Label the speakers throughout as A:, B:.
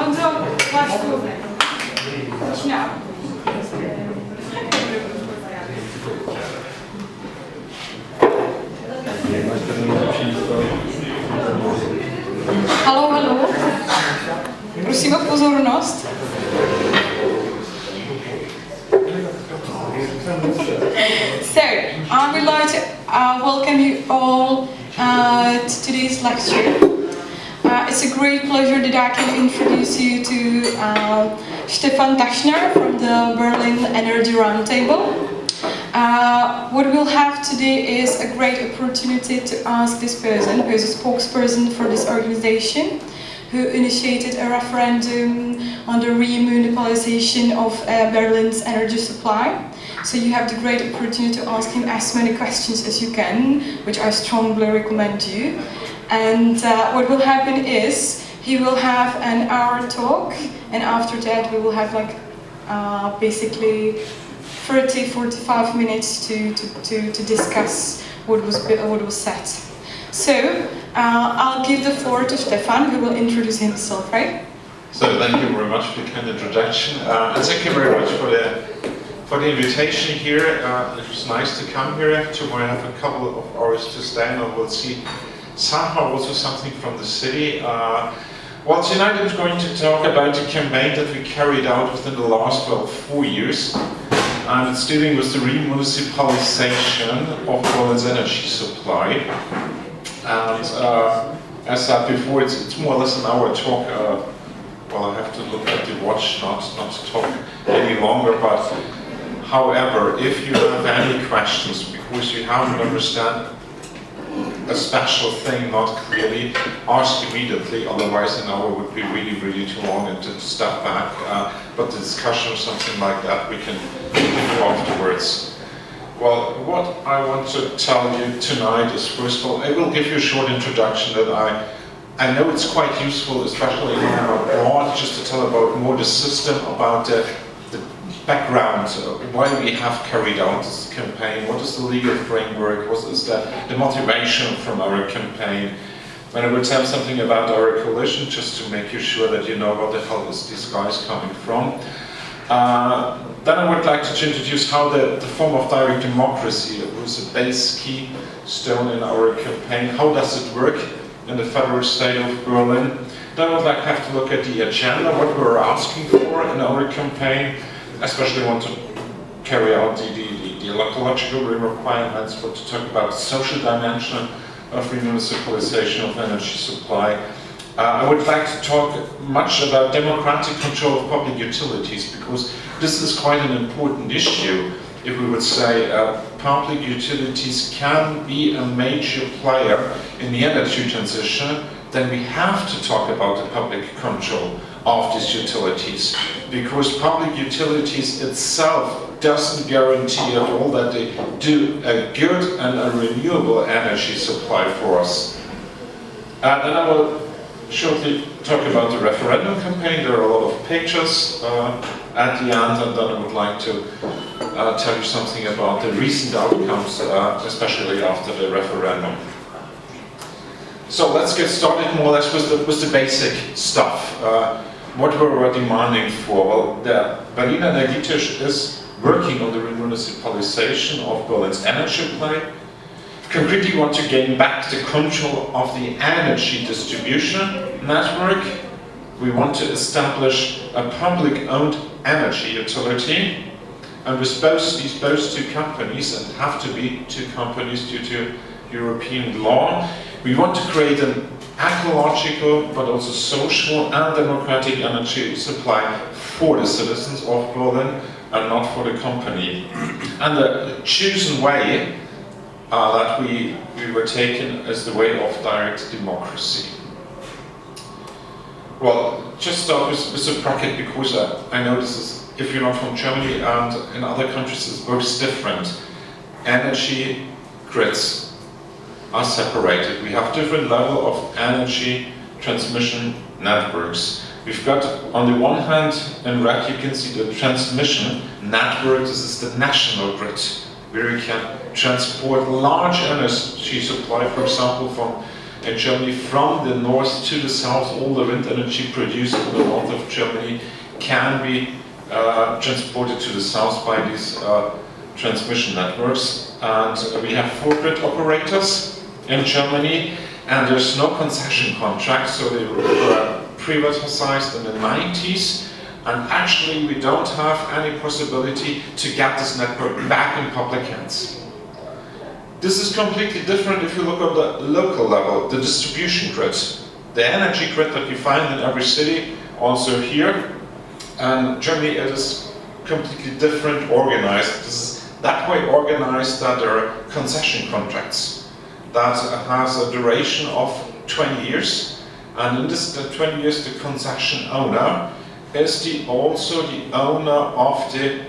A: Honzo, máš tu. Začíná. Haló, haló. Prosím o pozornost. So, I would like to welcome you all to today's lecture. It's a great pleasure that I can introduce you to Stefan Taschner from the Berlin Energy Roundtable. What we'll have today is a great opportunity to ask this person, who is a spokesperson for this organization, who initiated a referendum on the remunicipalization of Berlin's energy supply. So you have the great opportunity to ask him as many questions as you can, which I strongly recommend you. And what will happen is, he will have an hour talk, and after that we will have like basically 30-45 minutes to discuss what was said. So I'll give the floor to Stefan, who will introduce himself, right?
B: So thank you very much for the kind introduction, and thank you very much for the invitation here. It was nice to come here. Tomorrow I have a couple of hours to stay, and we'll see somehow also something from the city. Well, tonight I'm going to talk about a campaign that we carried out within the last 4 years. And it's dealing with the remunicipalization of Berlin's energy supply. And as said before, it's more or less an hour talk. Well, I have to look at the watch, not talk any longer. But however, if you have any questions, because you haven't understand a special thing not clearly, ask immediately, otherwise an hour would be really, really too long and to step back. But the discussion or something like that we can do afterwards. Well, what I want to tell you tonight is, first of all, I will give you a short introduction that I know it's quite useful, especially when I'm abroad, just to tell about more the system, about the background, why we have carried out this campaign, what is the legal framework, what is the motivation from our campaign. When I will tell something about our coalition, just to make you sure that you know what the hell is these guys coming from. Then I would like to introduce how the form of direct democracy was a base key stone in our campaign. How does it work in the federal state of Berlin? Then I would like to have to look at the agenda, what we're asking for in our campaign. Especially want to carry out the ecological requirements, but to talk about the social dimension of remunicipalization of energy supply. I would like to talk much about democratic control of public utilities, because this is quite an important issue. If we would say public utilities can be a major player in the energy transition, then we have to talk about the public control of these utilities, because public utilities itself doesn't guarantee at all that they do a good and a renewable energy supply for us. And then I will shortly talk about the referendum campaign. There are a lot of pictures at the end, and then I would like to tell you something about the recent outcomes, especially after the referendum. So let's get started more or less with the basic stuff. What we're demanding for? Well, the Berlin Energetish is working on the remunicipalization of Berlin's energy supply. Concretely, we want to gain back the control of the energy distribution network. We want to establish a public-owned energy utility, and with these two companies, and have to be two companies due to European law, we want to create an ecological but also social and democratic energy supply for the citizens of Berlin and not for the company. And the chosen way that we were taken is the way of direct democracy. Well, just start with a bracket, because I know this is, if you're not from Germany and in other countries it works different. Energy grids are separated. We have different level of energy transmission networks. We've got, on the one hand, in red you can see the transmission network. This is the national grid, where we can transport large energy supply, for example, from in Germany, from the north to the south, all the wind energy produced in the north of Germany can be transported to the south by these transmission networks. And we have 4 grid operators in Germany, and there's no concession contract, so they were privatized in the 90s. And actually we don't have any possibility to get this network back in public hands. This is completely different if you look on the local level, the distribution grid. The energy grid that you find in every city, also here. And Germany is completely different organized. This is that way organized that there are concession contracts that has a duration of 20 years. And in this 20 years, the concession owner is also the owner of the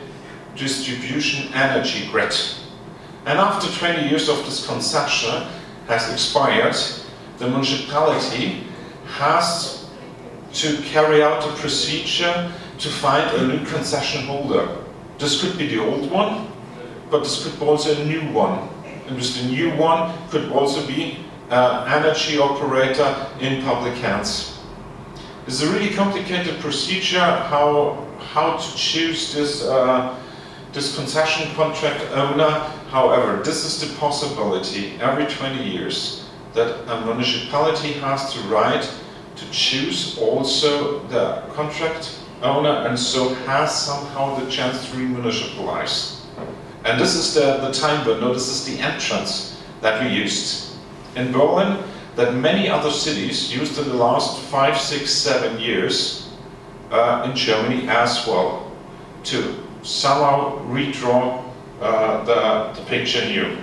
B: distribution energy grid. And after 20 years of this concession has expired, the municipality has to carry out a procedure to find a new concession holder. This could be the old one, but this could be also a new one. And this new one could also be an energy operator in public hands. It's a really complicated procedure how to choose this concession contract owner. However, this is the possibility every 20 years that a municipality has the right to choose also the contract owner, and so has somehow the chance to remunicipalize. And this is the time window, this is the entrance that we used in Berlin, that many other cities used in the last 5, 6, 7 years in Germany as well, to somehow redraw the picture here.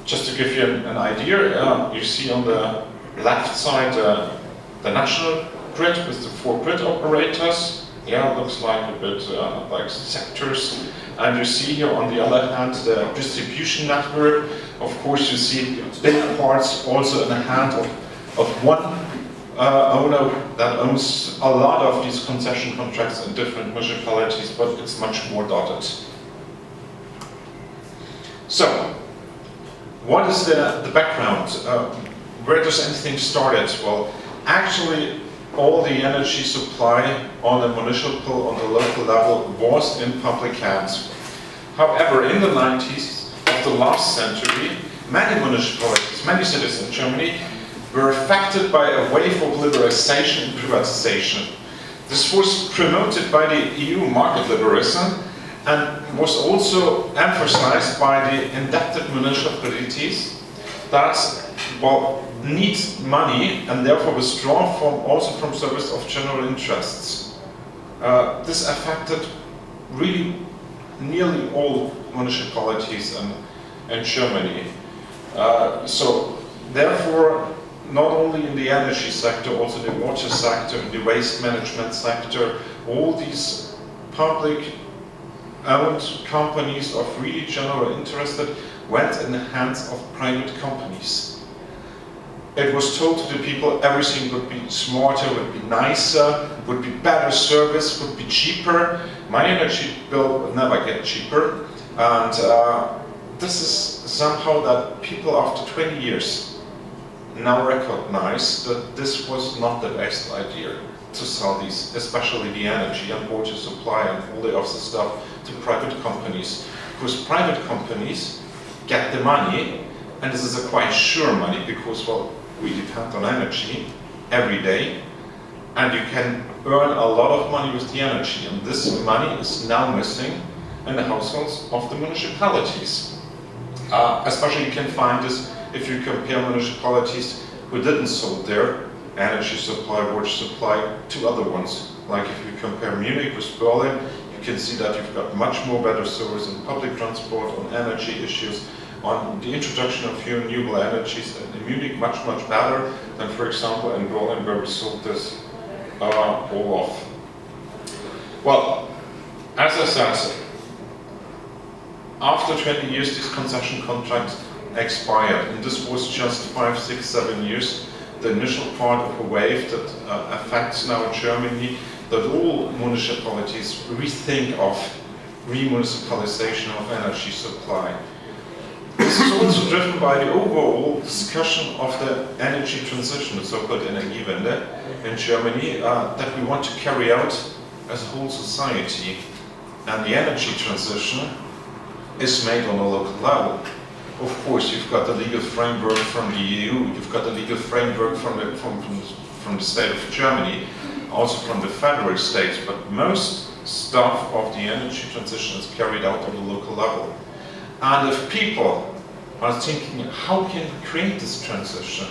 B: Just to give you an idea, you see on the left side the national grid with the 4 grid operators. Yeah, looks like a bit like sectors. And you see here on the other hand the distribution network. Of course you see big parts also in the hand of one owner that owns a lot of these concession contracts in different municipalities, but it's much more dotted. So, what is the background? Where does anything started? Well, actually all the energy supply on the municipal, on the local level was in public hands. However, in the 90s of the last century, many municipalities, many cities in Germany were affected by a wave of liberalization and privatization. This was promoted by the EU market liberalism and was also emphasized by the indebted municipalities that, well, need money and therefore withdraw also from service of general interests. This affected really nearly all municipalities in Germany. So therefore, not only in the energy sector, also the water sector, the waste management sector, all these public owned companies of really general interest went in the hands of private companies. It was told to the people everything would be smarter, would be nicer, would be better service, would be cheaper. My energy bill would never get cheaper. And this is somehow that people after 20 years now recognize that this was not the best idea to sell these, especially the energy and water supply and all the other stuff to private companies. Because private companies get the money, and this is a quite sure money because, well, we depend on energy every day, and you can earn a lot of money with the energy, and this money is now missing in the households of the municipalities. Especially you can find this if you compare municipalities who didn't sell their energy supply, water supply to other ones. Like if you compare Munich with Berlin, you can see that you've got much more better service in public transport, on energy issues, on the introduction of renewable energies in Munich, much better than, for example, in Berlin, where we sold this all off. Well, as I said, after 20 years, this concession contract expired, and this was just 5, 6, 7 years, the initial part of a wave that affects now Germany, that all municipalities rethink of remunicipalization of energy supply. This is also driven by the overall discussion of the energy transition, the so-called Energiewende in Germany, that we want to carry out as a whole society. And the energy transition is made on a local level. Of course, you've got the legal framework from the EU, you've got the legal framework from the state of Germany, also from the federal states, but most stuff of the energy transition is carried out on the local level. And if people are thinking, how can we create this transition?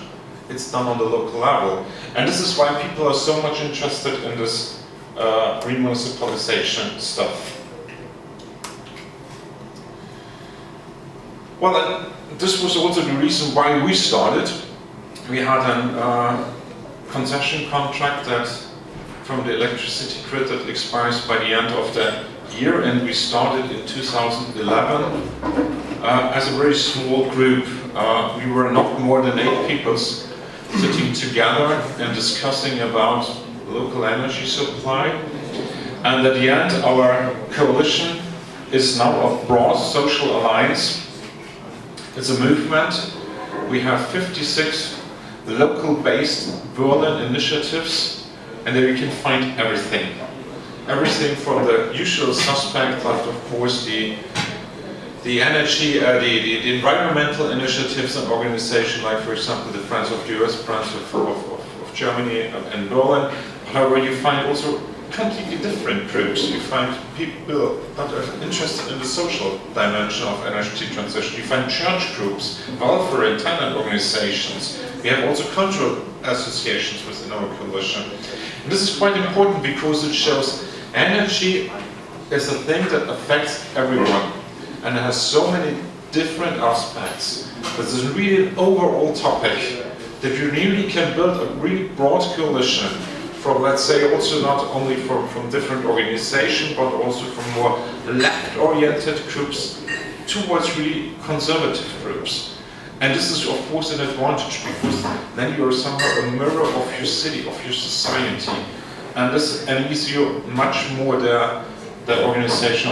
B: It's done on the local level. And this is why people are so much interested in this remunicipalization stuff. Well, this was also the reason why we started. We had a concession contract that from the electricity grid that expires by the end of the year, and we started in 2011 as a very small group. We were not more than 8 people sitting together and discussing about local energy supply. And at the end, our coalition is now a broad social alliance. It's a movement. We have 56 local-based Berlin initiatives, and there you can find everything. Everything from the usual suspect, like of course the energy, the environmental initiatives and organizations, like for example the Friends of the US, Friends of Germany and Berlin. However, you find also completely different groups. You find people that are interested in the social dimension of energy transition. You find church groups, welfare and tenant organizations. We have also cultural associations within our coalition. And this is quite important because it shows energy is a thing that affects everyone. And it has so many different aspects. This is really an overall topic that you really can build a really broad coalition from, let's say, also not only from different organizations, but also from more left-oriented groups towards really conservative groups. And this is, of course, an advantage because then you are somehow a mirror of your city, of your society. And this enables you much more the organization